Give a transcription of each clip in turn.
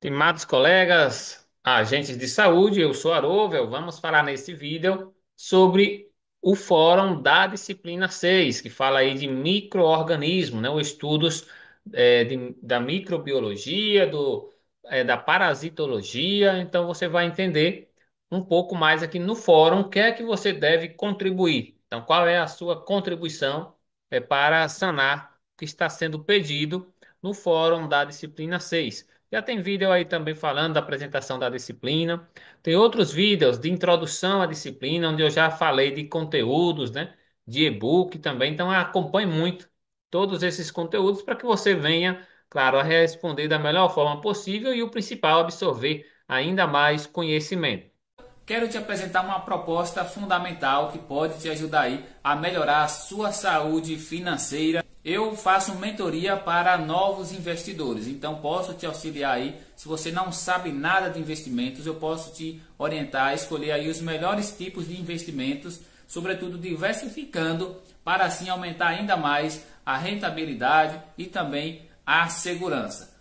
Estimados colegas, agentes de saúde, eu sou Arovel. Vamos falar nesse vídeo sobre o Fórum da Disciplina 6, que fala aí de micro-organismos, né? Os estudos da microbiologia, da parasitologia. Então você vai entender um pouco mais aqui no fórum o que é que você deve contribuir. Então, qual é a sua contribuição para sanar o que está sendo pedido no Fórum da Disciplina 6. Já tem vídeo aí também falando da apresentação da disciplina. Tem outros vídeos de introdução à disciplina, onde eu já falei de conteúdos, né? De e-book também. Então acompanhe muito todos esses conteúdos para que você venha, claro, a responder da melhor forma possível e o principal, absorver ainda mais conhecimento. Quero te apresentar uma proposta fundamental que pode te ajudar aí a melhorar a sua saúde financeira. Eu faço mentoria para novos investidores, então posso te auxiliar aí. Se você não sabe nada de investimentos, eu posso te orientar a escolher aí os melhores tipos de investimentos, sobretudo diversificando, para assim aumentar ainda mais a rentabilidade e também a segurança,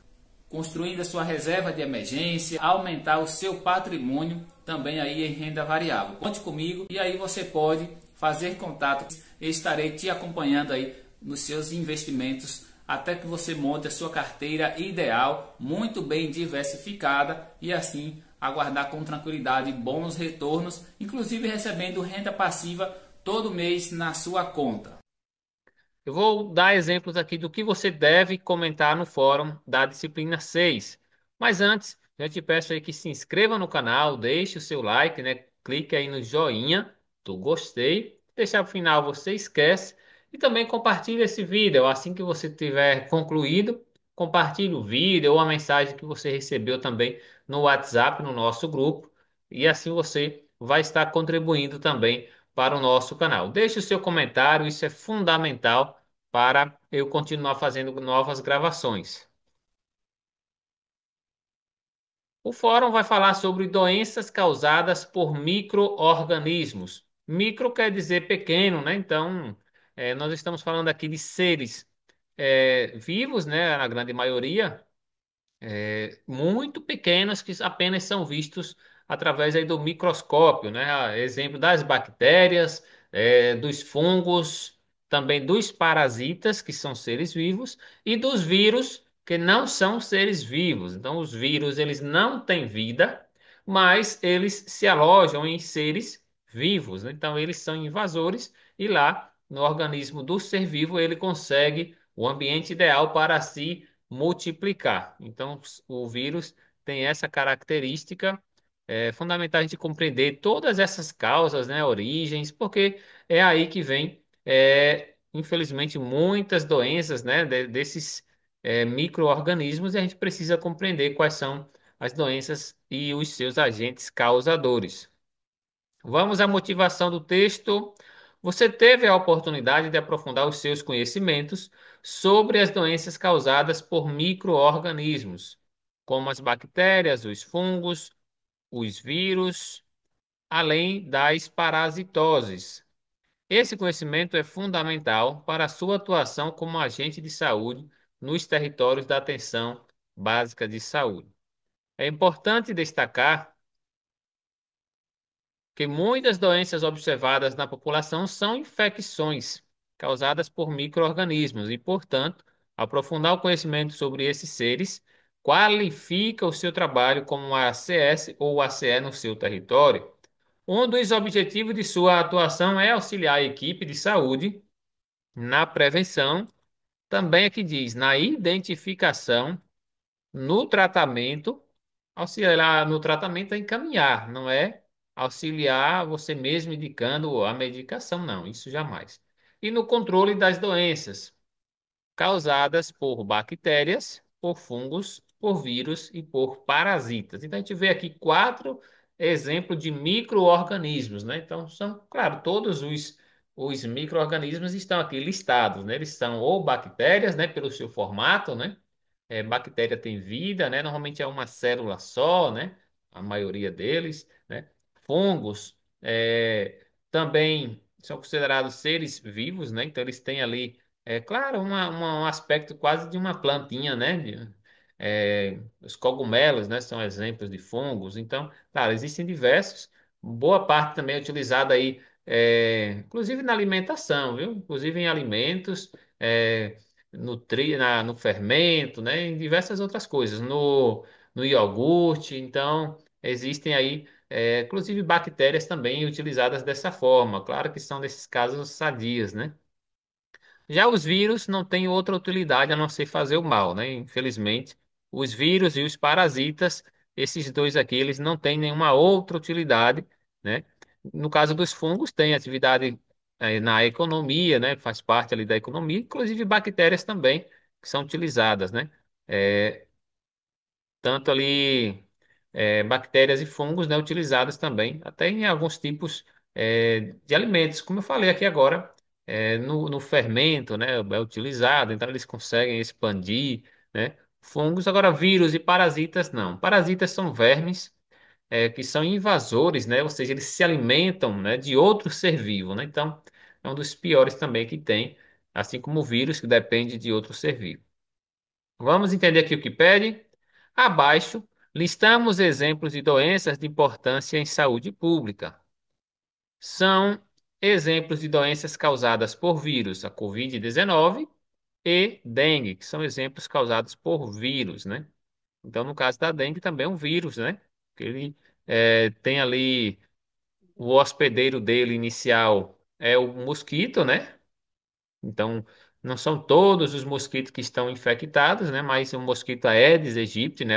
construindo a sua reserva de emergência, aumentar o seu patrimônio também aí em renda variável. Conte comigo e aí você pode fazer contato. Eu estarei te acompanhando aí nos seus investimentos até que você monte a sua carteira ideal, muito bem diversificada e assim aguardar com tranquilidade bons retornos, inclusive recebendo renda passiva todo mês na sua conta. Eu vou dar exemplos aqui do que você deve comentar no fórum da disciplina 6. Mas antes, eu te peço aí que se inscreva no canal, deixe o seu like, né? Clique aí no joinha do gostei. Deixar para o final você esquece. E também compartilhe esse vídeo. Assim que você tiver concluído, compartilhe o vídeo ou a mensagem que você recebeu também no WhatsApp, no nosso grupo. E assim você vai estar contribuindo também para o nosso canal. Deixe o seu comentário, isso é fundamental para eu continuar fazendo novas gravações. O fórum vai falar sobre doenças causadas por micro-organismos. Micro quer dizer pequeno, né? Então, nós estamos falando aqui de seres vivos, né? Na grande maioria, muito pequenos que apenas são vistos através aí do microscópio, né? Exemplo das bactérias, dos fungos, também dos parasitas, que são seres vivos, e dos vírus, que não são seres vivos. Então, os vírus, eles não têm vida, mas eles se alojam em seres vivos, né? Então, eles são invasores e lá, no organismo do ser vivo, ele consegue o ambiente ideal para si multiplicar. Então, o vírus tem essa característica. É fundamental a gente compreender todas essas causas, né, origens, porque é aí que vem, infelizmente, muitas doenças, né, desses micro-organismos, e a gente precisa compreender quais são as doenças e os seus agentes causadores. Vamos à motivação do texto. Você teve a oportunidade de aprofundar os seus conhecimentos sobre as doenças causadas por micro-organismos, como as bactérias, os fungos, os vírus, além das parasitoses. Esse conhecimento é fundamental para a sua atuação como agente de saúde nos territórios da atenção básica de saúde. É importante destacar que muitas doenças observadas na população são infecções causadas por micro-organismos e, portanto, aprofundar o conhecimento sobre esses seres qualifica o seu trabalho como ACS ou ACE no seu território. Um dos objetivos de sua atuação é auxiliar a equipe de saúde na prevenção, também aqui diz, na identificação, no tratamento. Auxiliar no tratamento é encaminhar, não é auxiliar você mesmo indicando a medicação, não, isso jamais. E no controle das doenças causadas por bactérias, por fungos, por vírus e por parasitas. Então a gente vê aqui quatro exemplos de micro-organismos, né? Então são, claro, todos os micro-organismos estão aqui listados, né? Eles são ou bactérias, né, pelo seu formato, né? Bactéria tem vida, né? Normalmente é uma célula só, né? A maioria deles, né? Fungos também são considerados seres vivos, né? Então eles têm ali, claro, um aspecto quase de uma plantinha, né? os cogumelos, né, são exemplos de fungos. Então, claro, existem diversos. Boa parte também é utilizada aí, inclusive na alimentação, viu? Inclusive em alimentos, no fermento, né, em diversas outras coisas, no iogurte. Então, existem aí, inclusive bactérias também utilizadas dessa forma. Claro que são nesses casos sadias, né? Já os vírus não têm outra utilidade a não ser fazer o mal, né? Infelizmente, os vírus e os parasitas, esses dois aqui, eles não têm nenhuma outra utilidade, né? No caso dos fungos, tem atividade na economia, né? Faz parte ali da economia, inclusive bactérias também, que são utilizadas, né? É, tanto ali bactérias e fungos, né, utilizados também, até em alguns tipos de alimentos, como eu falei aqui agora, no fermento, né, é utilizado, então eles conseguem expandir, né, fungos. Agora, vírus e parasitas, não. Parasitas são vermes que são invasores, né, ou seja, eles se alimentam, né, de outro ser vivo, né, então é um dos piores também que tem, assim como o vírus, que depende de outro ser vivo. Vamos entender aqui o que pede. Abaixo, listamos exemplos de doenças de importância em saúde pública. São exemplos de doenças causadas por vírus, a Covid-19 e dengue, que são exemplos causados por vírus, né? Então, no caso da dengue, também é um vírus, né? Que ele tem ali o hospedeiro dele inicial é o mosquito, né? Então, não são todos os mosquitos que estão infectados, né? Mas o mosquito Aedes aegypti, né?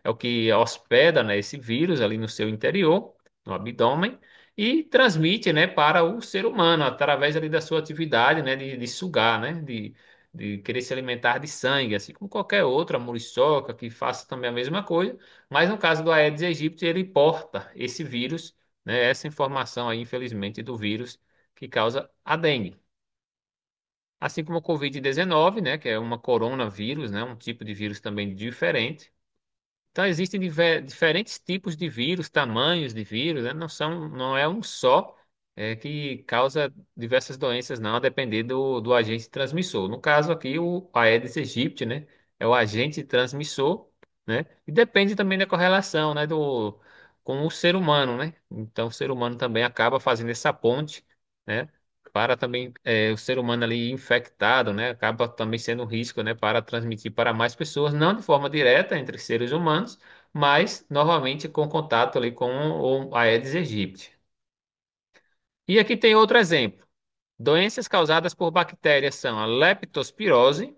É o que hospeda, né, esse vírus ali no seu interior, no abdômen, e transmite, né, para o ser humano através ali da sua atividade, né, de sugar, né? De querer se alimentar de sangue, assim como qualquer outra muriçoca que faça também a mesma coisa. Mas no caso do Aedes aegypti, ele porta esse vírus, né? Essa informação aí, infelizmente, do vírus que causa a dengue. Assim como o Covid-19, né, que é uma coronavírus, né, um tipo de vírus também diferente. Então existem diferentes tipos de vírus, tamanhos de vírus, né, não é um só que causa diversas doenças, não, a depender do agente transmissor. No caso aqui, o Aedes aegypti, né, é o agente transmissor, né, e depende também da correlação, né, com o ser humano, né. Então o ser humano também acaba fazendo essa ponte, né, para também o ser humano ali infectado, né, acaba também sendo um risco, né, para transmitir para mais pessoas, não de forma direta entre seres humanos, mas novamente com contato ali com o Aedes aegypti. E aqui tem outro exemplo. Doenças causadas por bactérias são a leptospirose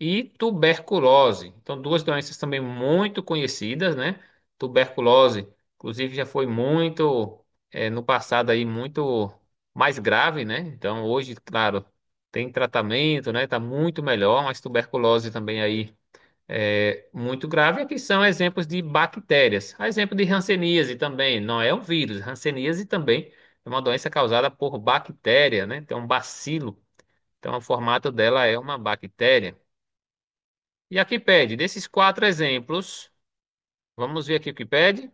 e tuberculose. Então, duas doenças também muito conhecidas, né? Tuberculose, inclusive, já foi muito, no passado aí, muito mais grave, né? Então, hoje, claro, tem tratamento, né? Tá muito melhor, mas tuberculose também aí muito grave. Aqui são exemplos de bactérias. A exemplo de hanseníase também, não é um vírus. Hanseníase também é uma doença causada por bactéria, né? Tem um bacilo. Então, o formato dela é uma bactéria. E aqui pede, desses quatro exemplos, vamos ver aqui o que pede.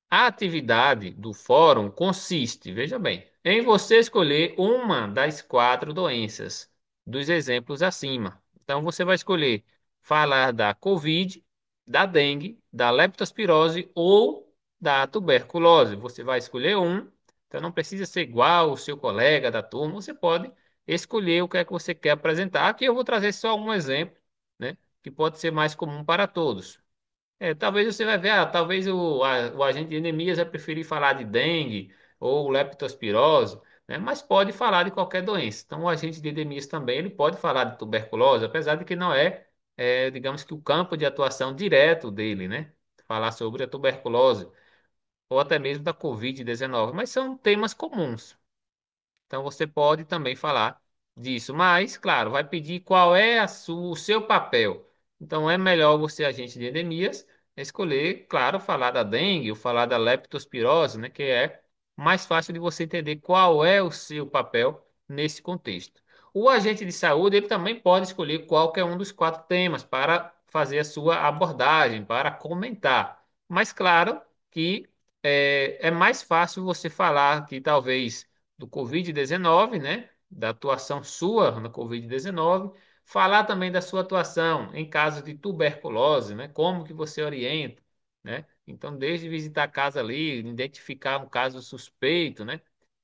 A atividade do fórum consiste, veja bem, em você escolher uma das quatro doenças dos exemplos acima. Então, você vai escolher falar da Covid, da dengue, da leptospirose ou da tuberculose. Você vai escolher um, então não precisa ser igual ao seu colega da turma, você pode escolher o que é que você quer apresentar. Aqui eu vou trazer só um exemplo, né, que pode ser mais comum para todos. Talvez você vai ver, talvez o agente de Neemias vai preferir falar de dengue ou leptospirose, né? Mas pode falar de qualquer doença. Então, o agente de Neemias também ele pode falar de tuberculose, apesar de que não digamos que o campo de atuação direto dele, né? Falar sobre a tuberculose ou até mesmo da Covid-19, mas são temas comuns. Então você pode também falar disso, mas, claro, vai pedir qual é o seu papel. Então é melhor você, agente de endemias, escolher, claro, falar da dengue ou falar da leptospirose, né, que é mais fácil de você entender qual é o seu papel nesse contexto. O agente de saúde, ele também pode escolher qualquer um dos quatro temas para fazer a sua abordagem, para comentar. Mas, claro, que é mais fácil você falar que talvez do Covid-19, né? Da atuação sua na Covid-19, Falar também da sua atuação em caso de tuberculose, né? Como que você orienta, né? Então, desde visitar a casa ali, identificar um caso suspeito, né?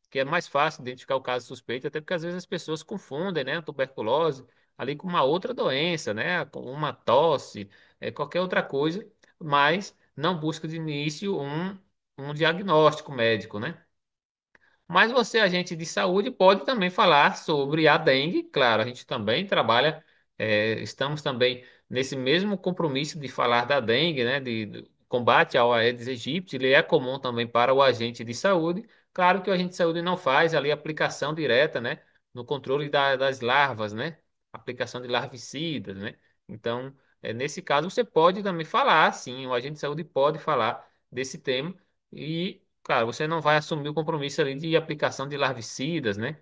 Que é mais fácil identificar o caso suspeito, até porque às vezes as pessoas confundem, né, a tuberculose ali com uma outra doença, né, com uma tosse, qualquer outra coisa, mas não busca de início um diagnóstico médico, né? Mas você, agente de saúde, pode também falar sobre a dengue. Claro, a gente também trabalha, estamos também nesse mesmo compromisso de falar da dengue, né, de combate ao Aedes aegypti. Ele é comum também para o agente de saúde. Claro que o agente de saúde não faz ali aplicação direta, né, no controle das larvas, né, aplicação de larvicidas, né. Então, nesse caso, você pode também falar, sim, o agente de saúde pode falar desse tema. E, claro, você não vai assumir o compromisso ali de aplicação de larvicidas, né?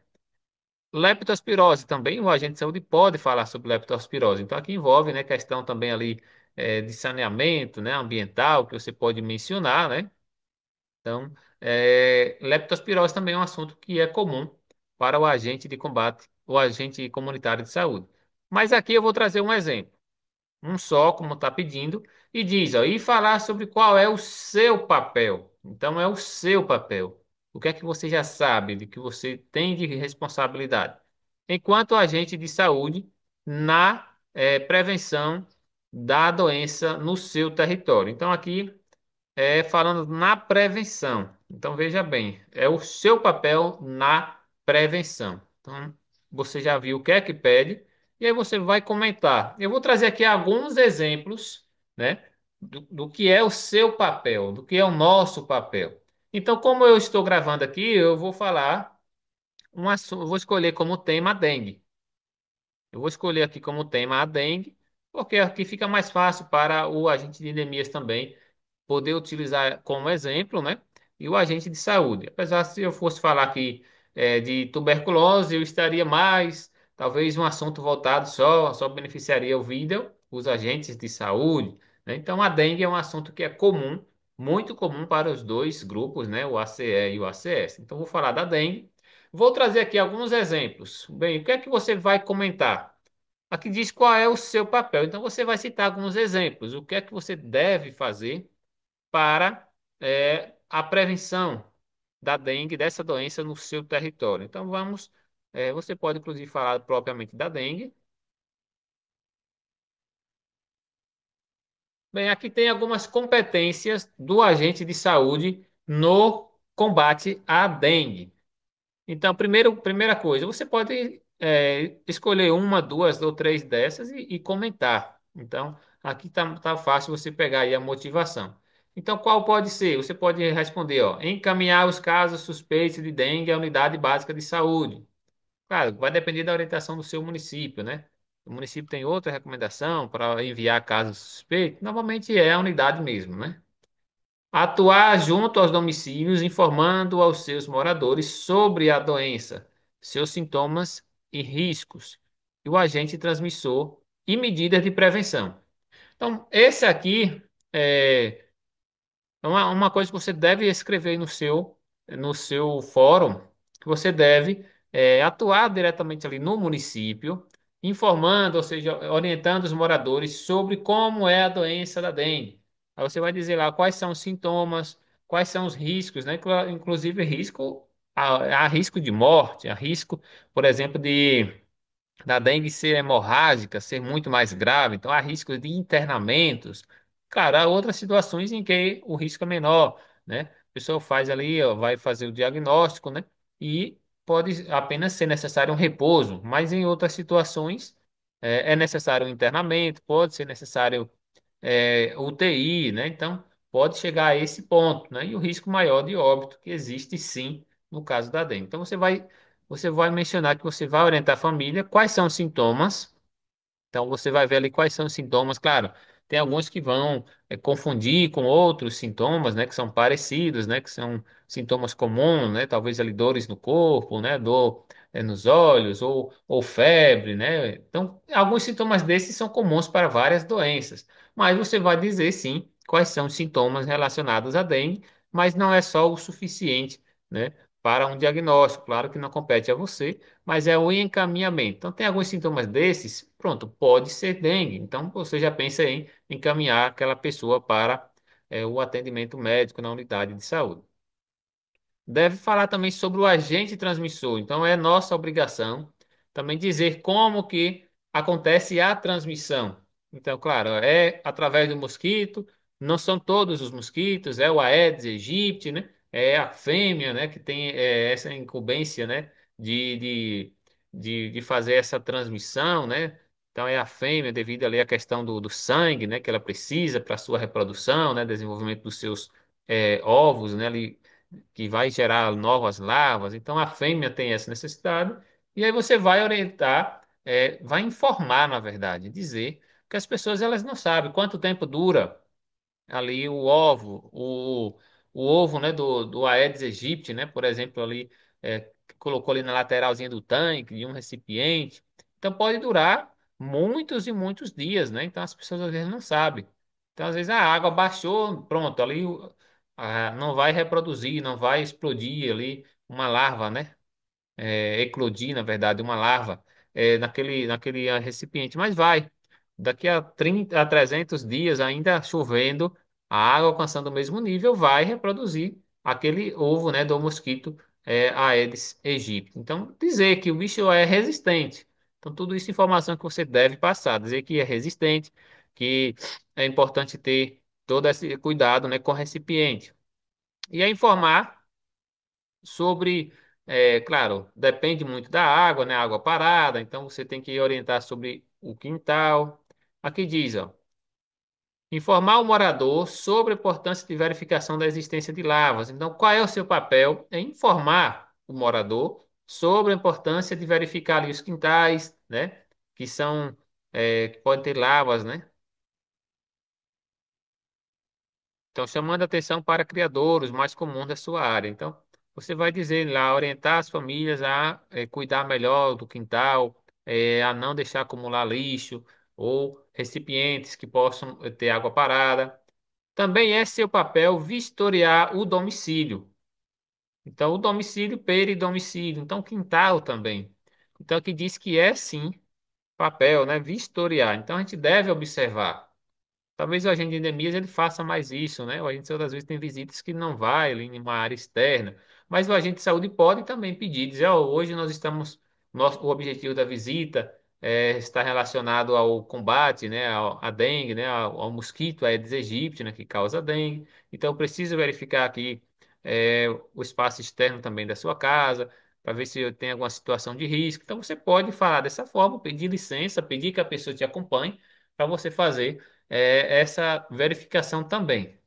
Leptospirose também, o agente de saúde pode falar sobre leptospirose. Então, aqui envolve, né, questão também ali de saneamento, né, ambiental, que você pode mencionar, né? Então, leptospirose também é um assunto que é comum para o agente de combate, o agente comunitário de saúde. Mas aqui eu vou trazer um exemplo um só, como está pedindo, e diz, ó, e falar sobre qual é o seu papel. Então, é o seu papel. O que é que você já sabe de que você tem de responsabilidade? Enquanto agente de saúde, na prevenção da doença no seu território. Então, aqui falando na prevenção. Então, veja bem, é o seu papel na prevenção. Então, você já viu o que é que pede, e aí você vai comentar. Eu vou trazer aqui alguns exemplos, né, do que é o seu papel, do que é o nosso papel. Então, como eu estou gravando aqui, eu vou falar eu vou escolher como tema a dengue. Eu vou escolher aqui como tema a dengue, porque aqui fica mais fácil para o agente de endemias também poder utilizar como exemplo, né? E o agente de saúde. Apesar se eu fosse falar aqui de tuberculose, eu estaria mais, talvez um assunto voltado só beneficiaria o vídeo, os agentes de saúde, né? Então a dengue é um assunto que é comum, muito comum para os dois grupos, né? O ACE e o ACS. Então vou falar da dengue. Vou trazer aqui alguns exemplos. Bem, o que é que você vai comentar? Aqui diz qual é o seu papel. Então você vai citar alguns exemplos. O que é que você deve fazer para a prevenção da dengue, dessa doença no seu território. Então vamos, você pode inclusive falar propriamente da dengue. Bem, aqui tem algumas competências do agente de saúde no combate à dengue. Então, primeira coisa, você pode escolher uma, duas ou três dessas e comentar. Então, aqui tá fácil você pegar aí a motivação. Então, qual pode ser? Você pode responder, ó, encaminhar os casos suspeitos de dengue à unidade básica de saúde. Claro, vai depender da orientação do seu município, né? O município tem outra recomendação para enviar casos suspeitos, normalmente é a unidade mesmo, né? Atuar junto aos domicílios, informando aos seus moradores sobre a doença, seus sintomas e riscos, e o agente transmissor e medidas de prevenção. Então, esse aqui é uma coisa que você deve escrever no seu fórum, que você deve atuar diretamente ali no município, informando, ou seja, orientando os moradores sobre como é a doença da dengue. Aí você vai dizer lá quais são os sintomas, quais são os riscos, né? Inclusive há risco de morte, há risco, por exemplo, da dengue ser hemorrágica, ser muito mais grave, então há risco de internamentos. Claro, há outras situações em que o risco é menor, né? A pessoa faz ali, ó, vai fazer o diagnóstico, né? E pode apenas ser necessário um repouso, mas em outras situações é necessário um internamento, pode ser necessário UTI, né? Então, pode chegar a esse ponto, né? E o risco maior de óbito que existe sim no caso da dengue. Então, você vai mencionar que você vai orientar a família quais são os sintomas então você vai ver ali quais são os sintomas. Claro, tem alguns que vão confundir com outros sintomas, né, que são parecidos, né, que são sintomas comuns, né, talvez ali dores no corpo, né, dor nos olhos ou febre, né. Então, alguns sintomas desses são comuns para várias doenças, mas você vai dizer sim quais são os sintomas relacionados à dengue, mas não é só o suficiente, né, para um diagnóstico. Claro que não compete a você, mas é o encaminhamento. Então, tem alguns sintomas desses, pronto, pode ser dengue. Então, você já pensa em encaminhar aquela pessoa para o atendimento médico na unidade de saúde. Deve falar também sobre o agente transmissor. Então, é nossa obrigação também dizer como que acontece a transmissão. Então, claro, é através do mosquito, não são todos os mosquitos, é o Aedes aegypti, né? É a fêmea, né? Que tem essa incumbência, né? De, de, de fazer essa transmissão, né? Então, é a fêmea devido ali à questão do sangue, né? Que ela precisa para a sua reprodução, né? Desenvolvimento dos seus ovos, né? Ali, que vai gerar novas larvas. Então a fêmea tem essa necessidade, e aí você vai orientar, vai informar, na verdade, dizer que as pessoas elas não sabem quanto tempo dura ali o ovo, né, do Aedes aegypti, né, por exemplo, ali colocou ali na lateralzinha do tanque, de um recipiente. Então pode durar muitos e muitos dias, né? Então as pessoas às vezes não sabem. Então às vezes a água baixou, pronto, ali não vai reproduzir, não vai explodir ali uma larva, né? Eclodir, na verdade, uma larva naquele recipiente, mas vai. Daqui a 30 a 300 dias, ainda chovendo, a água alcançando o mesmo nível, vai reproduzir aquele ovo, né, do mosquito Aedes aegypti. Então, dizer que o bicho é resistente. Então, tudo isso é informação que você deve passar, dizer que é resistente, que é importante ter todo esse cuidado, né, com o recipiente. E é informar sobre, claro, depende muito da água, né? Água parada, então você tem que orientar sobre o quintal. Aqui diz, ó, informar o morador sobre a importância de verificação da existência de lavas. Então, qual é o seu papel? É informar o morador sobre a importância de verificar ali os quintais, né? Que são, que podem ter lavas, né? Então, chamando atenção para criadouros mais comuns da sua área. Então, você vai dizer lá, orientar as famílias a cuidar melhor do quintal, a não deixar acumular lixo ou recipientes que possam ter água parada. Também é seu papel vistoriar o domicílio. Então, o domicílio, peridomicílio. Então, quintal também. Então, aqui diz que é sim papel, né? Vistoriar. Então, a gente deve observar. Talvez o agente de endemias ele faça mais isso, né? O agente de saúde às vezes tem visitas que não vai ali em uma área externa, mas o agente de saúde pode também pedir, dizer, ó, hoje nós estamos, o objetivo da visita está relacionado ao combate, né, à dengue, né, ao mosquito Aedes aegypti, né, que causa dengue. Então, eu preciso verificar aqui o espaço externo também da sua casa, para ver se tem alguma situação de risco. Então, você pode falar dessa forma, pedir licença, pedir que a pessoa te acompanhe para você fazer essa verificação também.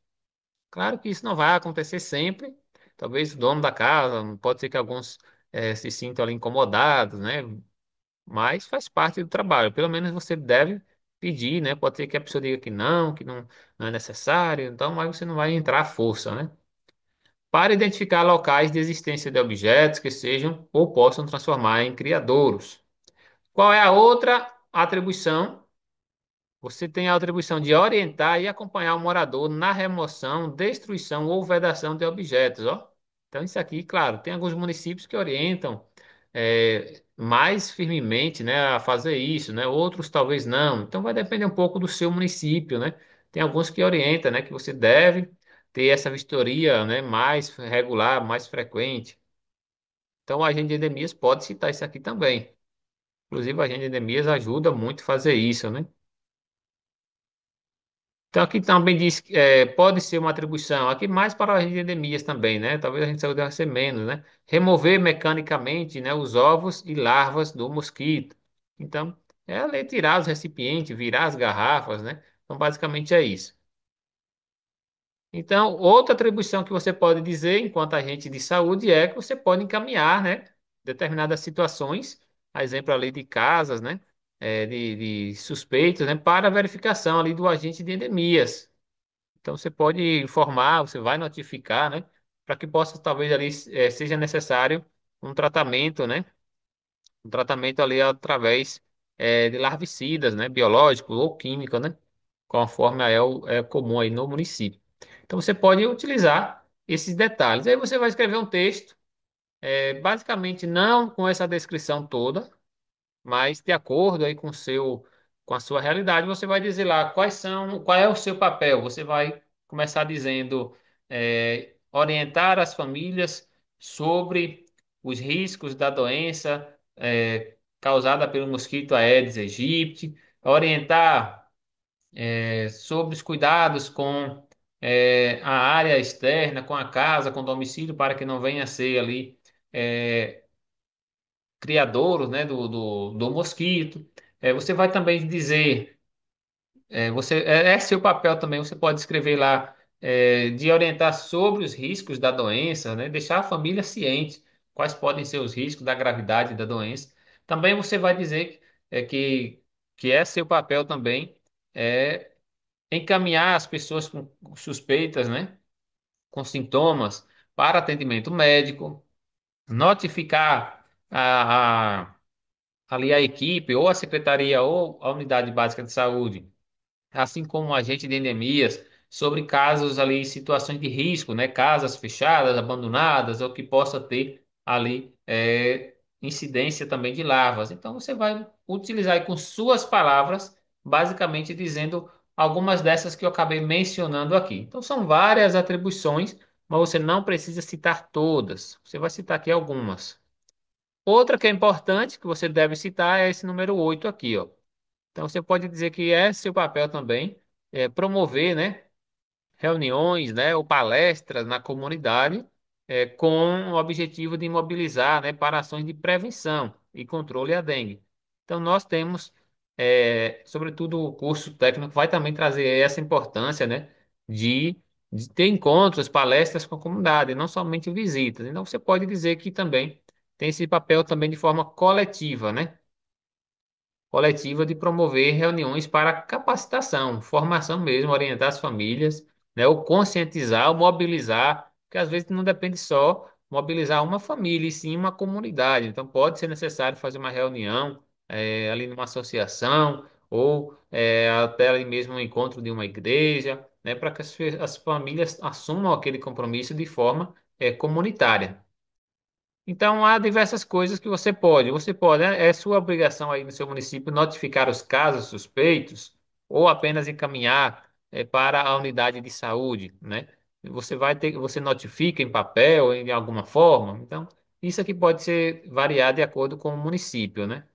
Claro que isso não vai acontecer sempre. Talvez o dono da casa, pode ser que alguns se sintam ali incomodados, né? Mas faz parte do trabalho. Pelo menos você deve pedir, né? Pode ser que a pessoa diga que não é necessário, então, mas você não vai entrar à força, né? Para identificar locais de existência de objetos que sejam ou possam transformar em criadouros. Qual é a outra atribuição? Você tem a atribuição de orientar e acompanhar o morador na remoção, destruição ou vedação de objetos, ó. Então, isso aqui, claro, tem alguns municípios que orientam mais firmemente, né, a fazer isso, né? Outros talvez não. Então, vai depender um pouco do seu município, né? Tem alguns que orientam, né, que você deve ter essa vistoria, né, mais regular, mais frequente. Então, o agente de endemias pode citar isso aqui também. Inclusive, o agente de endemias ajuda muito a fazer isso, né? Então aqui também diz que pode ser uma atribuição, aqui mais para as endemias também, né? Talvez a gente saiba deve ser menos, né? Remover mecanicamente, né, os ovos e larvas do mosquito. Então, é ali tirar os recipientes, virar as garrafas, né? Então, basicamente é isso. Então, outra atribuição que você pode dizer, enquanto agente de saúde, é que você pode encaminhar, né, determinadas situações, a exemplo ali de casas, né, de suspeitos, né, para verificação ali do agente de endemias. Então você pode informar, você vai notificar, né? Para que possa, talvez ali seja necessário um tratamento, né? Um tratamento ali através de larvicidas, né? Biológico ou químico, né? Conforme é comum aí no município. Então você pode utilizar esses detalhes. Aí você vai escrever um texto Basicamente, não com essa descrição toda, mas de acordo aí com com a sua realidade, você vai dizer lá qual é o seu papel. Você vai começar dizendo, orientar as famílias sobre os riscos da doença, causada pelo mosquito Aedes aegypti, orientar, sobre os cuidados com, a área externa, com a casa, com o domicílio, para que não venha a ser ali, criadouros, né, do mosquito. Você vai também dizer, é seu papel também, você pode escrever lá, de orientar sobre os riscos da doença, né, deixar a família ciente quais podem ser os riscos da gravidade da doença. Também você vai dizer, que é seu papel também, é, encaminhar as pessoas com suspeitas, né, com sintomas para atendimento médico, notificar ali a equipe, ou a secretaria, ou a unidade básica de saúde, assim como o agente de endemias, sobre casos ali, situações de risco, né? Casas fechadas, abandonadas, ou que possa ter ali, incidência também de larvas. Então você vai utilizar aí com suas palavras, basicamente dizendo algumas dessas que eu acabei mencionando aqui. Então são várias atribuições, mas você não precisa citar todas. Você vai citar aqui algumas. Outra que é importante, que você deve citar, é esse número 8 aqui, ó. Então você pode dizer que é seu papel também, promover, né, reuniões, né, ou palestras na comunidade, com o objetivo de mobilizar, né, para ações de prevenção e controle à dengue. Então nós temos, sobretudo o curso técnico vai também trazer essa importância, né, de, de ter encontros, palestras com a comunidade, não somente visitas. Então você pode dizer que também tem esse papel também de forma coletiva, né? Coletiva de promover reuniões para capacitação, formação mesmo, orientar as famílias, né, ou conscientizar, ou mobilizar, porque às vezes não depende só mobilizar uma família, e sim uma comunidade. Então pode ser necessário fazer uma reunião, ali numa associação, ou, até ali mesmo um encontro de uma igreja, né, para que as famílias assumam aquele compromisso de forma, comunitária. Então, há diversas coisas que você pode. Você pode, é sua obrigação aí no seu município notificar os casos suspeitos ou apenas encaminhar, para a unidade de saúde, né? Você notifica em papel, ou em alguma forma. Então, isso aqui pode ser variado de acordo com o município, né?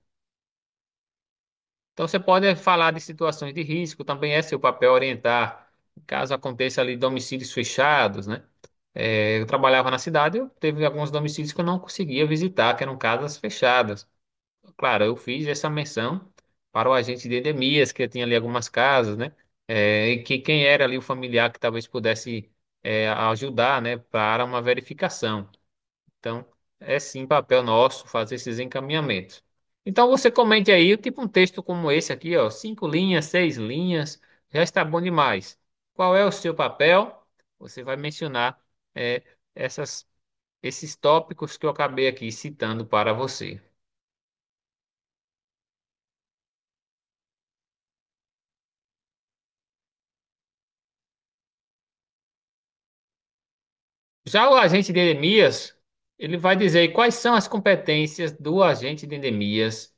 Então, você pode falar de situações de risco, também é seu papel orientar, caso aconteça ali domicílios fechados, né? Eu trabalhava na cidade, eu teve alguns domicílios que eu não conseguia visitar, que eram casas fechadas. Claro, eu fiz essa menção para o agente de endemias, que tinha ali algumas casas, né? E que quem era ali o familiar que talvez pudesse, ajudar, né, para uma verificação. Então, é sim papel nosso fazer esses encaminhamentos. Então, você comente aí, tipo um texto como esse aqui, ó, 5 linhas, 6 linhas, já está bom demais. Qual é o seu papel? Você vai mencionar, é, essas, esses tópicos que eu acabei aqui citando para você. Já o agente de endemias, ele vai dizer quais são as competências do agente de endemias,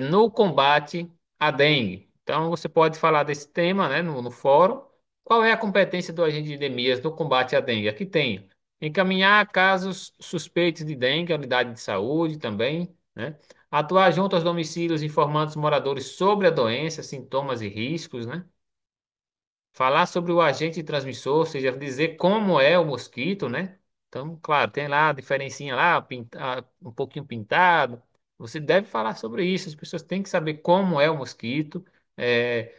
no combate à dengue. Então, você pode falar desse tema, né, no fórum. Qual é a competência do agente de endemias no combate à dengue? Aqui tem encaminhar casos suspeitos de dengue à unidade de saúde também, né? Atuar junto aos domicílios informando os moradores sobre a doença, sintomas e riscos, né? Falar sobre o agente transmissor, ou seja, dizer como é o mosquito, né? Então, claro, tem lá a diferencinha lá, um pouquinho pintado. Você deve falar sobre isso. As pessoas têm que saber como é o mosquito, é,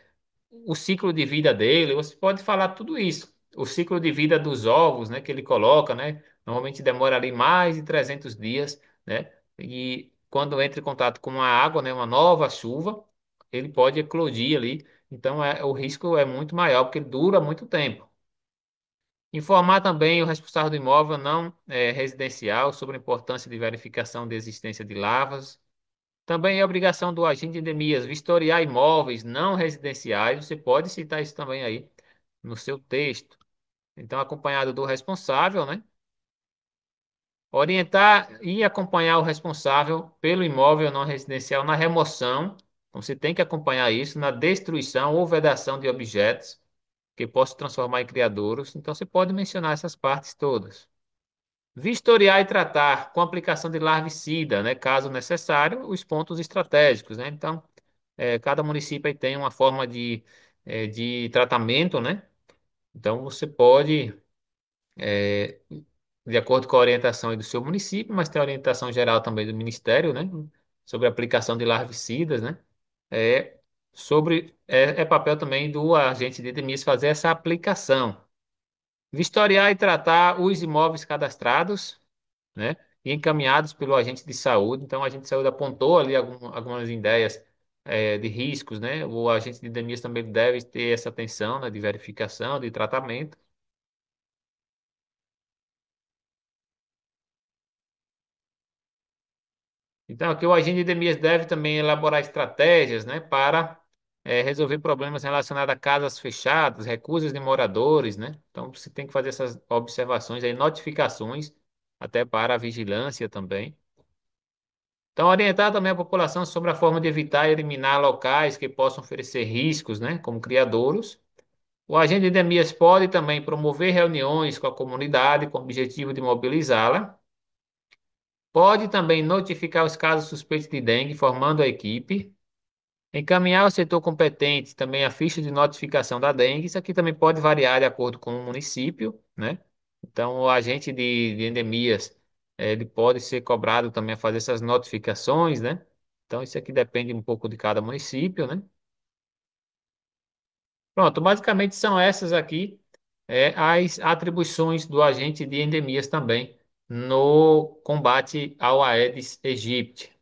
o ciclo de vida dele. Você pode falar tudo isso. O ciclo de vida dos ovos, né, que ele coloca, né? Normalmente demora ali mais de 300 dias, né? E quando entra em contato com a água, né, uma nova chuva, ele pode eclodir ali. Então, o risco é muito maior, porque dura muito tempo. Informar também o responsável do imóvel não, residencial sobre a importância de verificação de existência de larvas. Também é obrigação do agente de endemias vistoriar imóveis não residenciais. Você pode citar isso também aí no seu texto. Então, acompanhado do responsável, né? Orientar e acompanhar o responsável pelo imóvel não residencial na remoção. Então, você tem que acompanhar isso na destruição ou vedação de objetos que possam transformar em criadouros. Então, você pode mencionar essas partes todas. Vistoriar e tratar com aplicação de larvicida, né, caso necessário, os pontos estratégicos, né? Então, cada município aí tem uma forma de tratamento, né? Então, você pode, de acordo com a orientação aí do seu município, mas tem a orientação geral também do Ministério, né? Sobre a aplicação de larvicidas, né? É, é papel também do agente de endemias fazer essa aplicação. Vistoriar e tratar os imóveis cadastrados, né? E encaminhados pelo agente de saúde. Então, o agente de saúde apontou ali algumas ideias de riscos, né? O agente de endemias também deve ter essa atenção, né, de verificação, de tratamento. Então, aqui o agente de endemias deve também elaborar estratégias, né, para resolver problemas relacionados a casas fechadas, recusas de moradores, né? Então, você tem que fazer essas observações aí, notificações, até para a vigilância também. Então, orientar também a população sobre a forma de evitar e eliminar locais que possam oferecer riscos, né, como criadouros. O agente de endemias pode também promover reuniões com a comunidade com o objetivo de mobilizá-la. Pode também notificar os casos suspeitos de dengue, formando a equipe. Encaminhar ao setor competente também a ficha de notificação da dengue. Isso aqui também pode variar de acordo com o município, né? Então, o agente de endemias, ele pode ser cobrado também a fazer essas notificações, né? Então, isso aqui depende um pouco de cada município, né? Pronto, basicamente são essas aqui, as atribuições do agente de endemias também no combate ao Aedes aegypti.